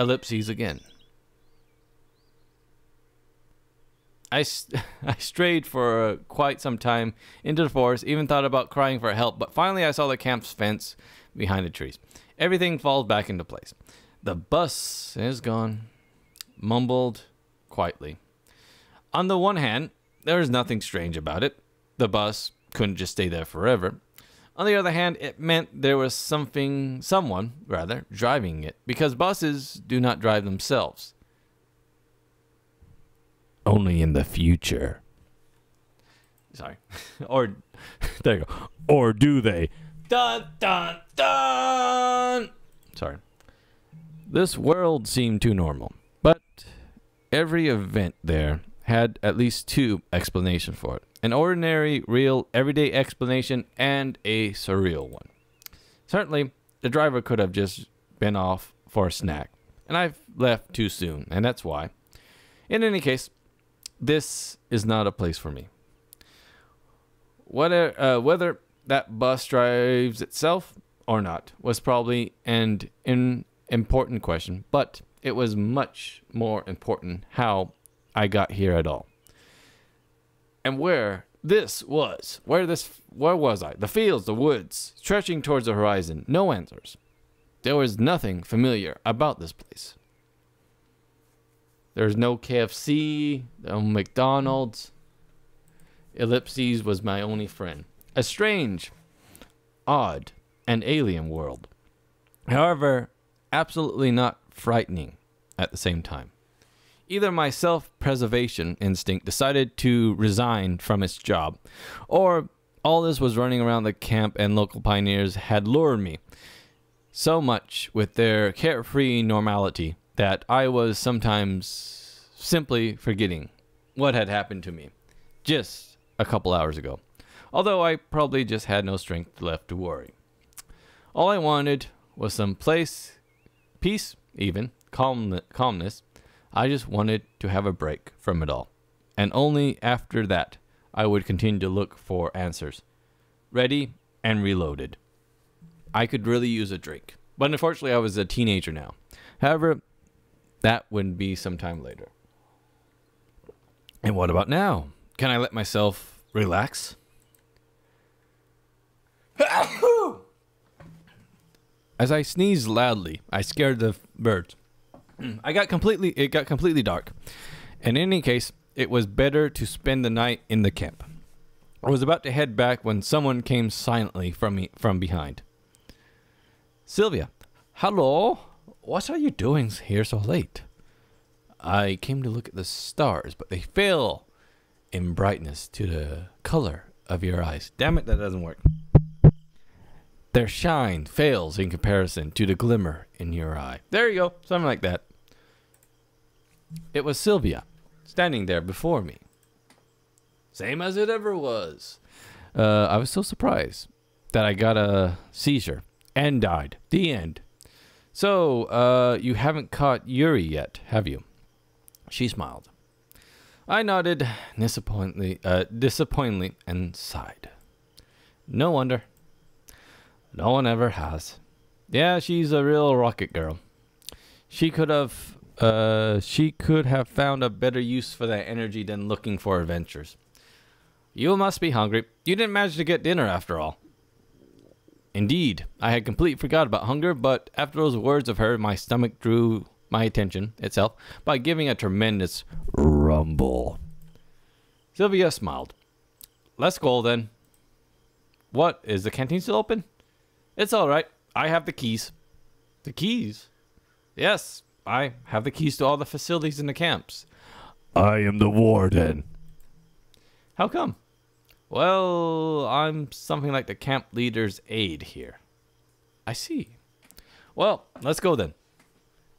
ellipses again. I strayed for quite some time into the forest, even thought about crying for help, but finally I saw the camp's fence behind the trees. Everything falls back into place. The bus is gone, mumbled quietly. On the one hand, there is nothing strange about it. The bus couldn't just stay there forever. On the other hand, it meant there was someone driving it, because buses do not drive themselves. Only in the future. Sorry. Or, there you go. Or do they? Dun, dun, dun! Sorry. This world seemed too normal, but every event there had at least two explanations for it. An ordinary, real, everyday explanation and a surreal one. Certainly, the driver could have just been off for a snack, and I've left too soon, and that's why. In any case, this is not a place for me. Whether that bus drives itself or not was probably an important question, but it was much more important how I got here at all. And where was I? The fields, the woods, stretching towards the horizon. No answers. There was nothing familiar about this place. There's no KFC, no McDonald's. Ellipses was my only friend. A strange, odd, and alien world. However, absolutely not frightening at the same time. Either my self-preservation instinct decided to resign from its job, or all this was running around the camp and local pioneers had lured me so much with their carefree normality that I was sometimes simply forgetting what had happened to me just a couple hours ago, although I probably just had no strength left to worry. All I wanted was some peace, even calmness. I just wanted to have a break from it all, and only after that I would continue to look for answers, ready and reloaded. I could really use a drink, but unfortunately I was a teenager now. However, that would be sometime later. And what about now? Can I let myself relax? As I sneezed loudly, I scared the birds. It got completely dark. In any case, it was better to spend the night in the camp. I was about to head back when someone came silently from behind. Sylvia, hello? What are you doing here so late? I came to look at the stars, but they fail in brightness to the color of your eyes. Damn it, that doesn't work. Their shine fails in comparison to the glimmer in your eye. There you go, something like that. It was Sylvia, standing there before me. Same as it ever was. I was so surprised that I got a seizure and died. The end. So, you haven't caught Yuri yet, have you? She smiled. I nodded disappointingly and sighed. No wonder. No one ever has. Yeah, she's a real rocket girl. She could have found a better use for that energy than looking for adventures. You must be hungry. You didn't manage to get dinner after all. Indeed, I had completely forgot about hunger, but after those words of her, my stomach drew my attention itself by giving a tremendous rumble. Sylvia smiled. Let's go then. What, is the canteen still open? It's all right. I have the keys. The keys? Yes, I have the keys to all the facilities in the camps. I am the warden. How come? Well, I'm something like the camp leader's aide here. I see. Well, let's go then.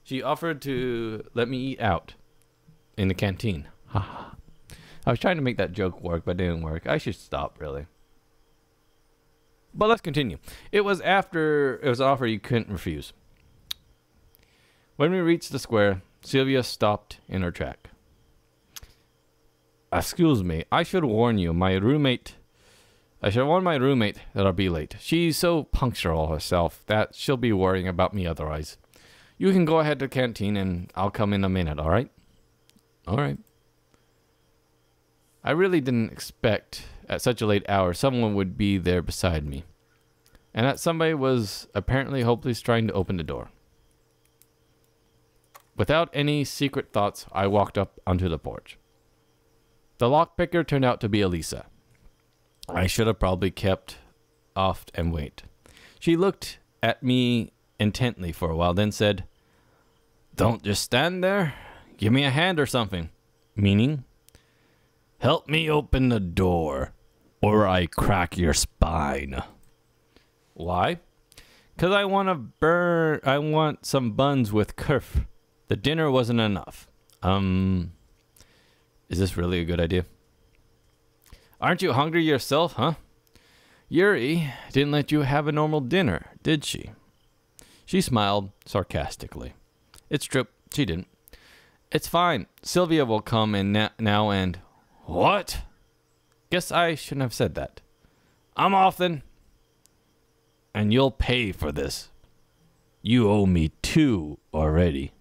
She offered to let me eat out in the canteen. Haha. I was trying to make that joke work, but it didn't work. I should stop, really. But let's continue. It was an offer you couldn't refuse. When we reached the square, Sylvia stopped in her track. Excuse me, I should warn my roommate that I'll be late. She's so punctual herself that she'll be worrying about me otherwise. You can go ahead to the canteen and I'll come in a minute, all right? All right. I really didn't expect at such a late hour someone would be there beside me, and that somebody was apparently hopelessly trying to open the door. Without any secret thoughts, I walked up onto the porch. The lockpicker turned out to be Elisa. I should have probably kept off and wait. She looked at me intently for a while, then said, "Don't just stand there. Give me a hand or something." Meaning, "Help me open the door, or I crack your spine." Why? "'Cause I want some buns with kerf. The dinner wasn't enough." Is this really a good idea? "Aren't you hungry yourself, huh? Yuri didn't let you have a normal dinner, did she?" She smiled sarcastically. It's true, she didn't. "It's fine. Sylvia will come in now and..." "What?" "Guess I shouldn't have said that." "I'm off then." "And you'll pay for this. You owe me 2 already."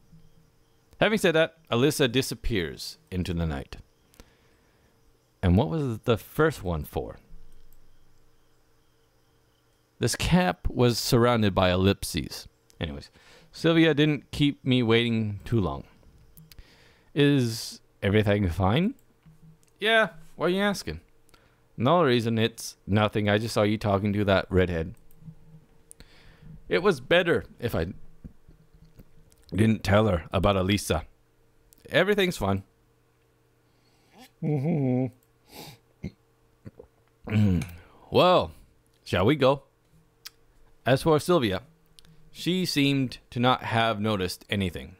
Having said that, Alyssa disappears into the night. And what was the first one for? This camp was surrounded by ellipses. Anyways, Sylvia didn't keep me waiting too long. "Is everything fine?" "Yeah, why are you asking?" "No reason, it's nothing. I just saw you talking to that redhead." It was better if I didn't tell her about Elisa. Everything's fine. Well, shall we go? As for Sylvia, she seemed to not have noticed anything.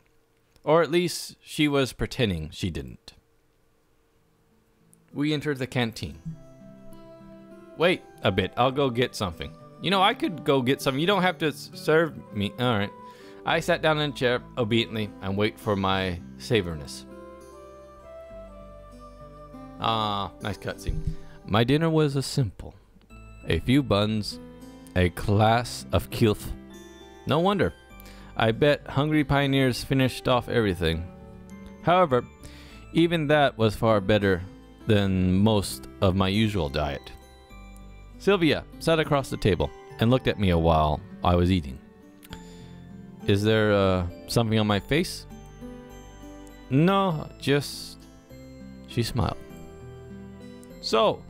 Or at least she was pretending she didn't. We entered the canteen. "Wait a bit, I'll go get something." "You know, I could go get something. You don't have to serve me." All right. I sat down in a chair obediently and wait for my savoriness. Nice cutscene. My dinner was a simple. A few buns, a glass of kilf. No wonder. I bet hungry pioneers finished off everything. However, even that was far better than most of my usual diet. Sylvia sat across the table and looked at me a while I was eating. "Is there something on my face?" "No, just..." She smiled. "So,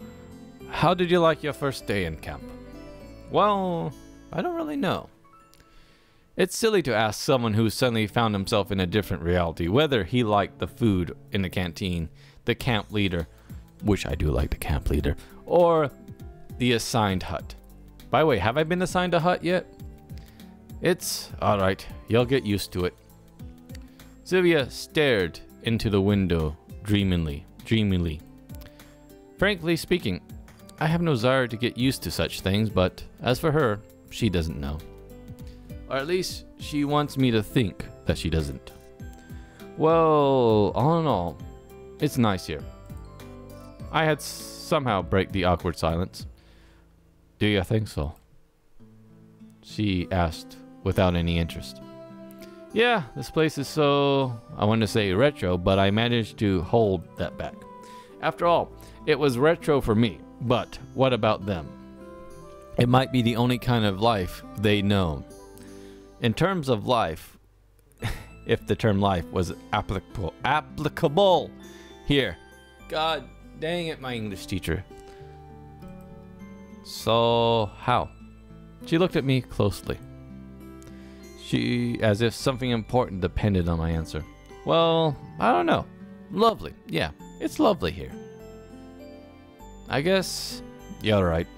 how did you like your first day in camp?" "Well, I don't really know." It's silly to ask someone who suddenly found himself in a different reality whether he liked the food in the canteen, the camp leader, which I do like the camp leader, or the assigned hut. By the way, have I been assigned a hut yet? It's alright, you'll get used to it. Sylvia stared into the window dreamily. Frankly speaking, I have no desire to get used to such things, but as for her, she doesn't know. Or at least she wants me to think that she doesn't. Well, all in all, it's nice here. I had somehow break the awkward silence. "Do you think so?" she asked without any interest. "Yeah, this place is so, I want to say retro, but I managed to hold that back. After all, it was retro for me, but what about them? It might be the only kind of life they know. In terms of life, if the term life was applicable here. God dang it, my English teacher. So, how?" She looked at me closely. As if something important depended on my answer. "Well, I don't know. Lovely. Yeah, it's lovely here." "I guess you're right."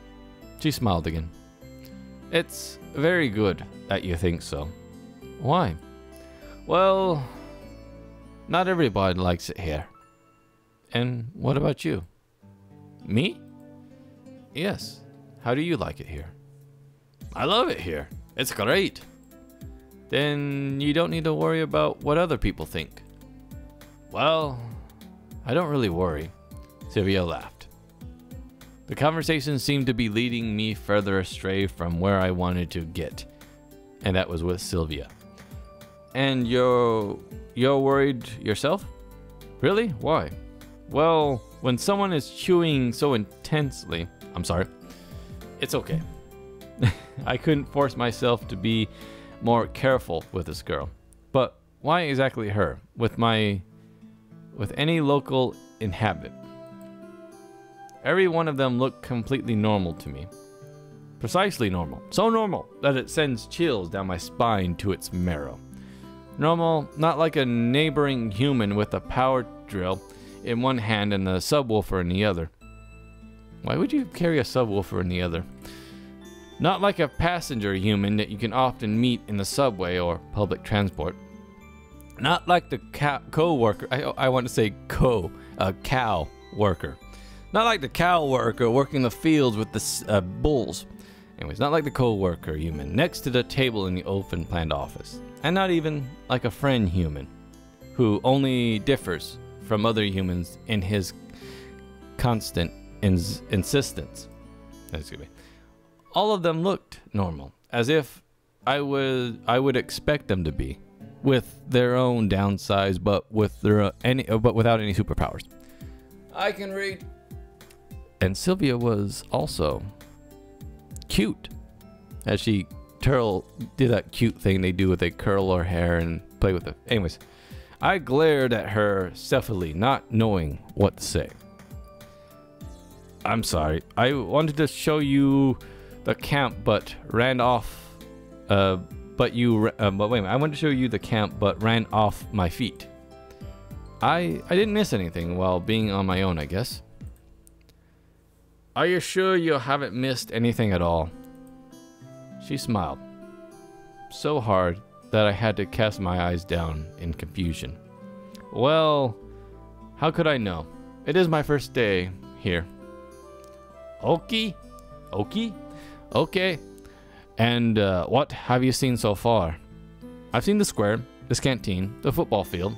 She smiled again. "It's very good that you think so." "Why?" "Well, not everybody likes it here." "And what about you?" "Me?" "Yes. How do you like it here?" "I love it here. It's great." "Then you don't need to worry about what other people think." "Well, I don't really worry." Sylvia laughed. The conversation seemed to be leading me further astray from where I wanted to get, and that was with Sylvia. And you're worried yourself? Really? Why? Well, when someone is chewing so intensely, I'm sorry. It's okay. I couldn't force myself to be more careful with this girl. But why exactly her? With any local inhabitant. Every one of them looked completely normal to me. Precisely normal. So normal that it sends chills down my spine to its marrow. Normal, not like a neighboring human with a power drill in one hand and a subwoofer in the other. Why would you carry a subwoofer in the other? Not like a passenger human that you can often meet in the subway or public transport. Not like the co-worker, I want to say cow worker. Not like the cow worker working the fields with the bulls. Anyways, not like the co-worker human next to the table in the open planned office. And not even like a friend human who only differs from other humans in his constant insistence. Excuse me. All of them looked normal, as if I would expect them to be, with their own downsides, but without any superpowers. I can read. And Sylvia was also cute, as she did that cute thing they do with they curl her hair and play with it. Anyways, I glared at her stealthily, not knowing what to say. I'm sorry. I wanted to show you the camp, but ran off. But wait a minute. I wanted to show you the camp, but ran off my feet. I didn't miss anything while being on my own, I guess. Are you sure you haven't missed anything at all? She smiled. So hard that I had to cast my eyes down in confusion. Well, how could I know? It is my first day here. Okay. And what have you seen so far? I've seen the square, this canteen, the football field.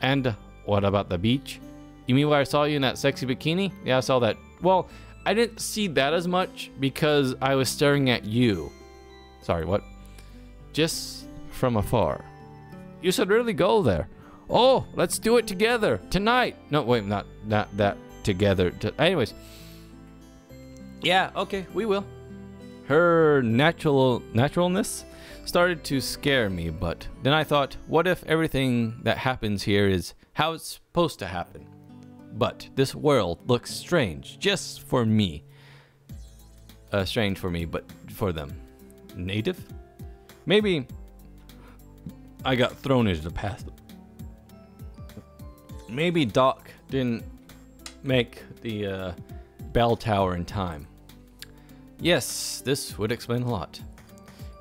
And what about the beach? You mean where I saw you in that sexy bikini? Yeah, I saw that. Well, I didn't see that as much because I was staring at you. Sorry, what? Just from afar. You should really go there. Oh, let's do it together tonight. No, wait, not that together. Anyways. Yeah, okay, we will. Her naturalness started to scare me, but then I thought, what if everything that happens here is how it's supposed to happen? But this world looks strange, just for me. Strange for me, but for them. Native? Maybe I got thrown into the past. Maybe Doc didn't make the bell tower in time. Yes, this would explain a lot.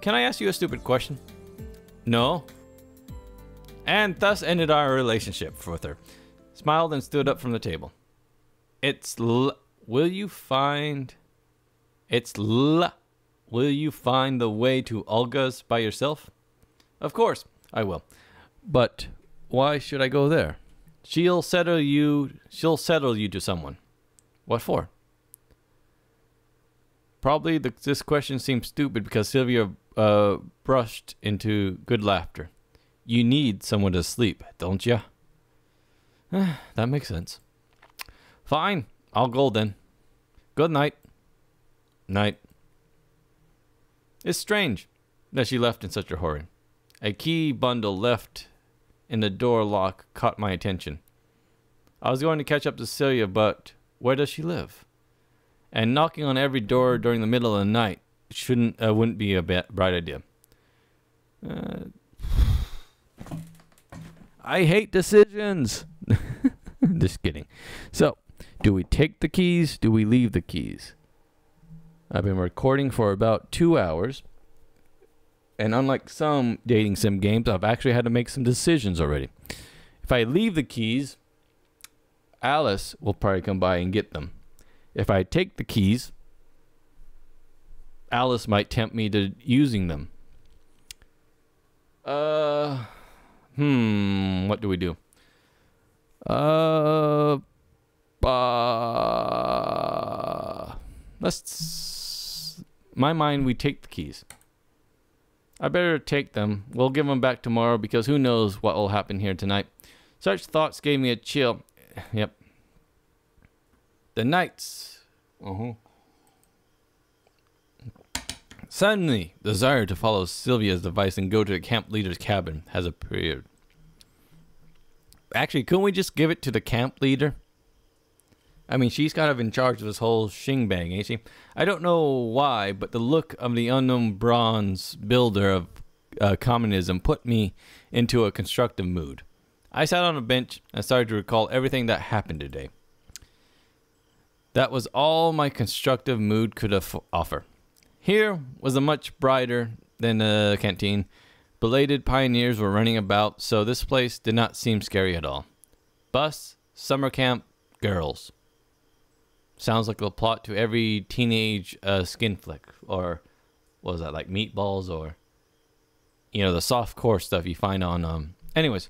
Can I ask you a stupid question? No. And thus ended our relationship with her. Smiled and stood up from the table. Will you find the way to Olga's by yourself? Of course, I will. But why should I go there? She'll settle you to someone. What for? Probably this question seems stupid because Sylvia brushed into good laughter. You need someone to sleep, don't ya? That makes sense. Fine, I'll go then. Good night. Night. It's strange that she left in such a hurry. A key bundle left in the door lock caught my attention. I was going to catch up to Celia, but where does she live? And knocking on every door during the middle of the night wouldn't be a bright idea. I hate decisions. Just kidding. So, do we take the keys? Do we leave the keys? I've been recording for about 2 hours. And unlike some dating sim games, I've actually had to make some decisions already. If I leave the keys, Alice will probably come by and get them. If I take the keys, Alice might tempt me to using them. What do we do? My mind, we take the keys. I better take them. We'll give them back tomorrow because who knows what will happen here tonight. Such thoughts gave me a chill. Yep. The nights. Suddenly, the desire to follow Sylvia's advice and go to the camp leader's cabin has appeared. Actually, couldn't we just give it to the camp leader? I mean, she's kind of in charge of this whole shingbang, ain't she? I don't know why, but the look of the unknown bronze builder of communism put me into a constructive mood. I sat on a bench and started to recall everything that happened today. That was all my constructive mood could offer. Here was a much brighter than a canteen. Belated pioneers were running about, so this place did not seem scary at all. Bus, summer camp, girls. Sounds like the plot to every teenage skin flick, or what was that, like Meatballs, or you know, the soft core stuff you find on anyways,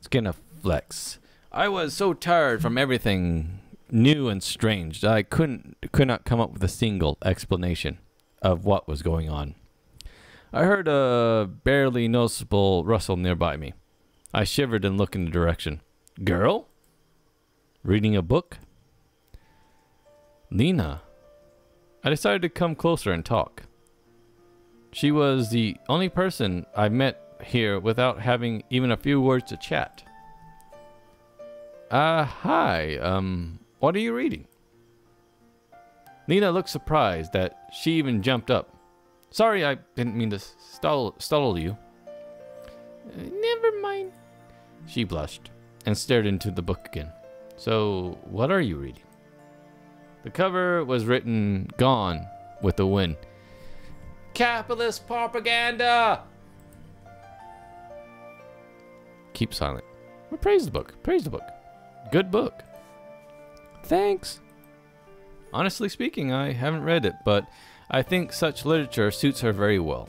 skin flicks. I was so tired from everything new and strange that I could not come up with a single explanation of what was going on. I heard a barely noticeable rustle nearby me. I shivered and looked in the direction. Girl? Reading a book? Lena. I decided to come closer and talk. She was the only person I met here without having even a few words to chat. Hi, what are you reading? Lena looked surprised that she even jumped up. Sorry, I didn't mean to startle you. Never mind. She blushed and stared into the book again. So, what are you reading? The cover was written, Gone with the Wind. Capitalist propaganda! Keep silent. Well, praise the book. Praise the book. Good book. Thanks. Honestly speaking, I haven't read it, but I think such literature suits her very well.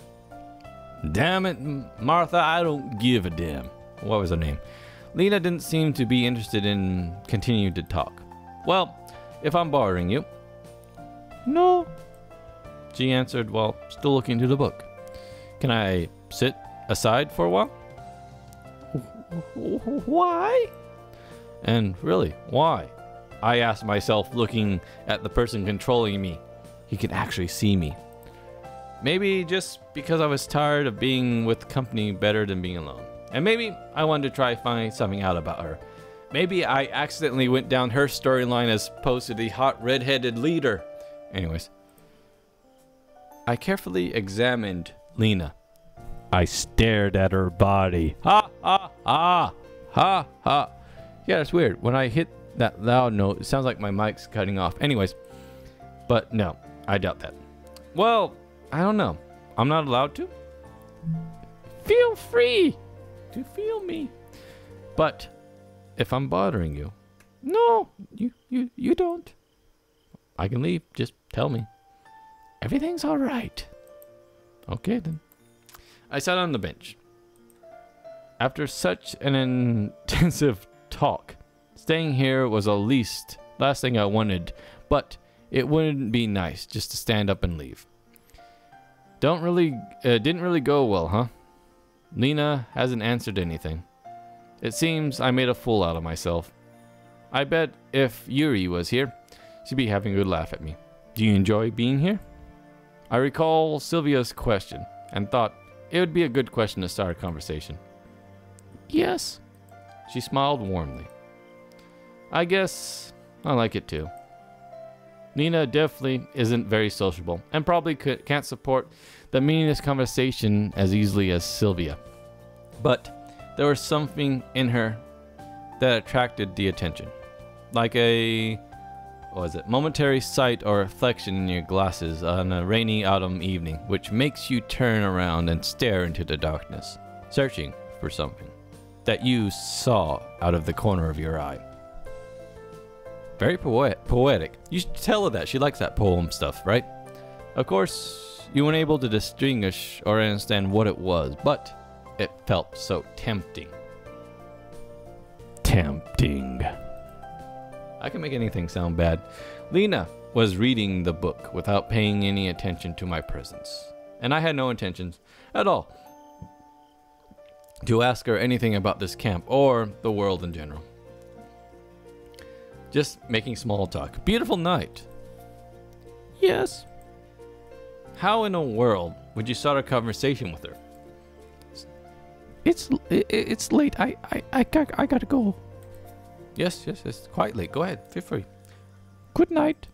Damn it, Martha, I don't give a damn. What was her name? Lena didn't seem to be interested in continuing to talk. Well, if I'm bothering you. No, she answered while still looking into the book. Can I sit aside for a while? Why? And really, why? I asked myself, looking at the person controlling me. He could actually see me. Maybe just because I was tired of being with company better than being alone. And maybe I wanted to try find something out about her. Maybe I accidentally went down her storyline as opposed to the hot red-headed leader. Anyways. I carefully examined Lena. I stared at her body. Ha ha ha! Ha ha! Yeah, it's weird. When I hit that loud note, it sounds like my mic's cutting off. Anyways. But no, I doubt that. Well, I don't know. I'm not allowed to? Feel free to feel me. But if I'm bothering you, no, you don't. I can leave. Just tell me. Everything's all right. Okay, then. I sat on the bench. After such an intensive talk, staying here was the last thing I wanted, but it wouldn't be nice just to stand up and leave. Didn't really go well, huh? Lena hasn't answered anything. It seems I made a fool out of myself. I bet if Yuri was here, she'd be having a good laugh at me. Do you enjoy being here? I recall Sylvia's question and thought it would be a good question to start a conversation. Yes. She smiled warmly. I guess I like it too. Lena definitely isn't very sociable and probably can't support the meaningless conversation as easily as Sylvia. But there was something in her that attracted the attention. Like a, momentary sight or reflection in your glasses on a rainy autumn evening, which makes you turn around and stare into the darkness, searching for something that you saw out of the corner of your eye. Very poetic. You should tell her that. She likes that poem stuff, right? Of course, you weren't able to distinguish or understand what it was, but it felt so tempting. Tempting. I can make anything sound bad. Lena was reading the book without paying any attention to my presence. and I had no intentions at all to ask her anything about this camp or the world in general. Just making small talk. Beautiful night. Yes. How in the world would you start a conversation with her? It's late. I gotta go. Yes. It's quite late. Go ahead. Feel free. Good night.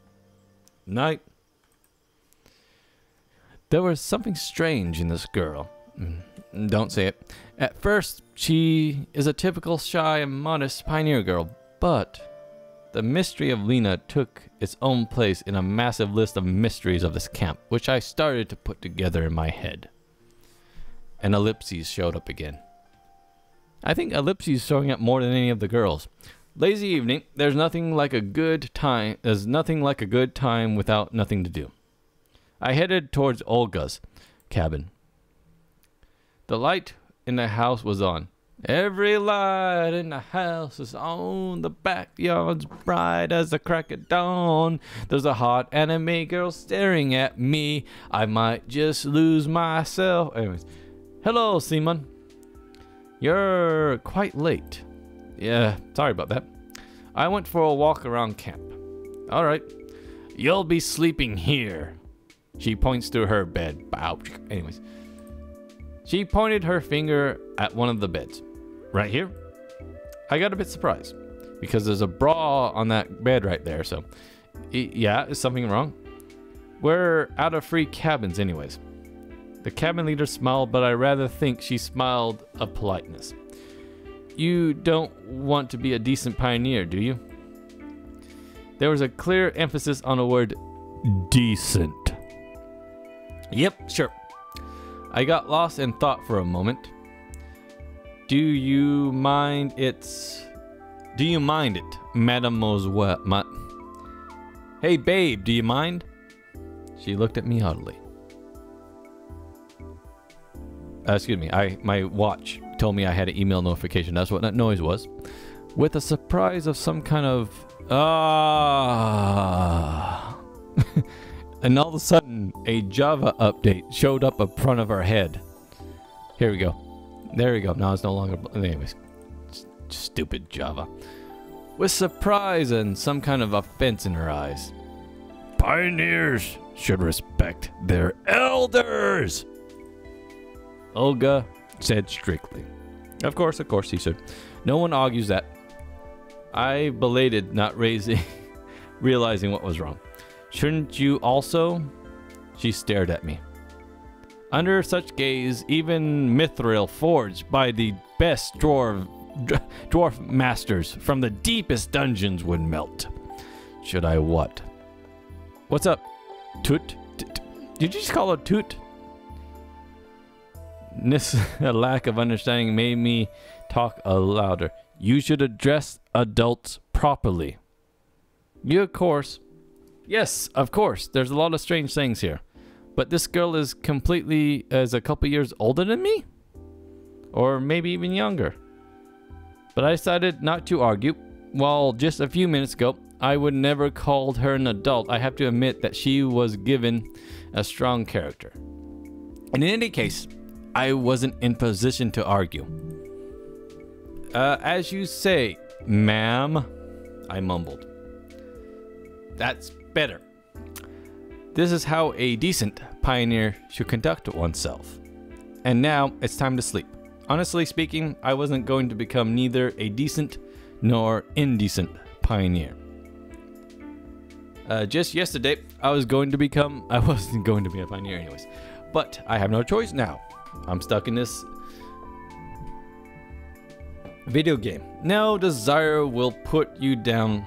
Night. There was something strange in this girl. Don't say it. At first, she is a typical shy and modest pioneer girl, but the mystery of Lena took its own place in a massive list of mysteries of this camp, which I started to put together in my head. And Ellipses showed up again. I think Ellipses showing up more than any of the girls. Lazy evening. There's nothing like a good time. There's nothing like a good time without nothing to do. I headed towards Olga's cabin. The light in the house was on. Every light in the house is on. The backyard's bright as the crack of dawn. There's a hot anime girl staring at me. I might just lose myself. Anyways. Hello, Simon. You're quite late. Yeah, sorry about that. I went for a walk around camp. All right. You'll be sleeping here. She points to her bed. Anyways. She pointed her finger at one of the beds. Right here? I got a bit surprised because there's a bra on that bed right there. So, yeah, is something wrong? We're out of free cabins anyways. The cabin leader smiled, but I rather think she smiled of politeness. You don't want to be a decent pioneer, do you? There was a clear emphasis on the word decent. Yep, sure. I got lost in thought for a moment. Do you mind it, mademoiselle? Hey, babe, do you mind? She looked at me oddly. Excuse me, my watch told me I had an email notification. That's what that noise was. With a surprise of some kind of... And all of a sudden, a Java update showed up in front of our head. Here we go. There we go. Now it's no longer... Anyways. Stupid Java. With surprise and some kind of offense in her eyes. Pioneers should respect their elders, Olga said strictly. Of course, he said. No one argues that. I belated, not realizing what was wrong. Shouldn't you also? She stared at me. Under such gaze, even mithril forged by the best dwarf masters from the deepest dungeons would melt. Should I what? What's up? Toot? Did you just call it toot? This lack of understanding made me talk louder. You should address adults properly. You, of course. Yes, of course. There's a lot of strange things here. But this girl is a couple years older than me? Or maybe even younger. But I decided not to argue. While just a few minutes ago, I would never called her an adult. I have to admit that she was given a strong character. And in any case, I wasn't in position to argue. As you say, ma'am, I mumbled. That's better. This is how a decent pioneer should conduct oneself. And now it's time to sleep. Honestly speaking, I wasn't going to become neither a decent nor indecent pioneer. Just yesterday, I wasn't going to be a pioneer anyways. But I have no choice now. I'm stuck in this video game. No desire will put you down.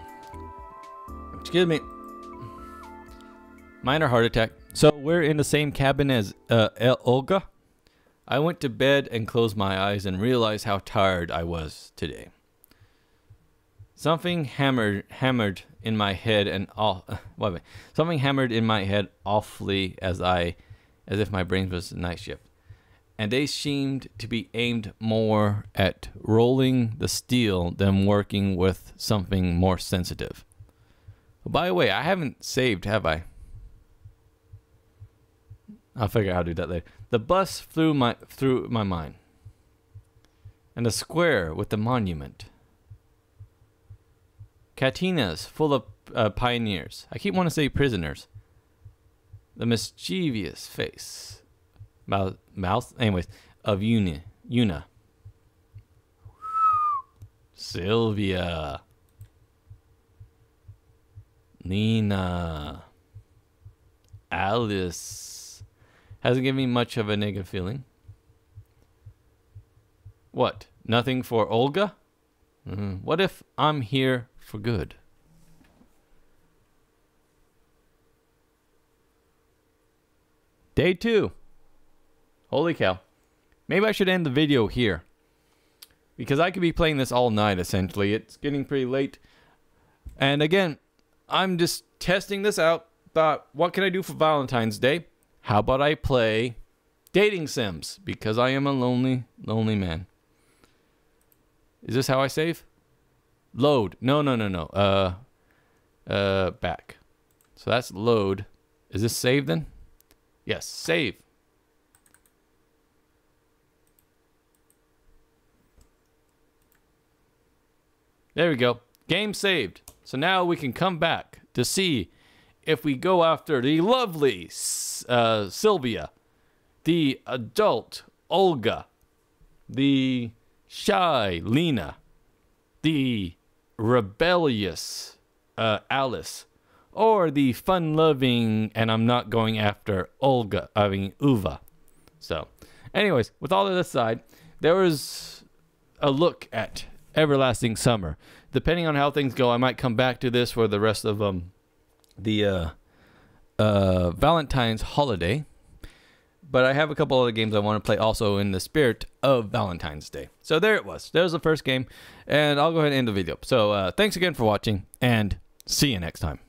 Excuse me. Minor heart attack. So we're in the same cabin as Olga. I went to bed and closed my eyes and realized how tired I was today. Something hammered in my head and something hammered in my head awfully as if my brain was night shift. And they seemed to be aimed more at rolling the steel than working with something more sensitive. By the way, I haven't saved, have I? I'll figure out how to do that later. The bus through my mind. And a square with the monument. Cantinas full of pioneers. I keep wanting to say prisoners. The mischievous face. Mouth? Anyways. Of Una. Sylvia. Nina. Alice. Hasn't given me much of a negative feeling. What? Nothing for Olga? What if I'm here for good? Day 2. Holy cow. Maybe I should end the video here. Because I could be playing this all night, essentially. It's getting pretty late. And again, I'm just testing this out. Thought, what can I do for Valentine's Day? How about I play dating sims? Because I am a lonely, lonely man. Is this how I save? Load. No. Back. So that's load. Is this save then? Yes, save. There we go. Game saved. So now we can come back to see if we go after the lovely Sylvia, the adult Olga, the shy Lena, the rebellious Alice, or the fun-loving, and I'm not going after Uva. So, anyways, with all of this aside, there was a look at Everlasting Summer. Depending on how things go, I might come back to this for the rest of the Valentine's holiday. But I have a couple other games I want to play also in the spirit of Valentine's Day. So there it was. There's the first game. And I'll go ahead and end the video. So thanks again for watching. And see you next time.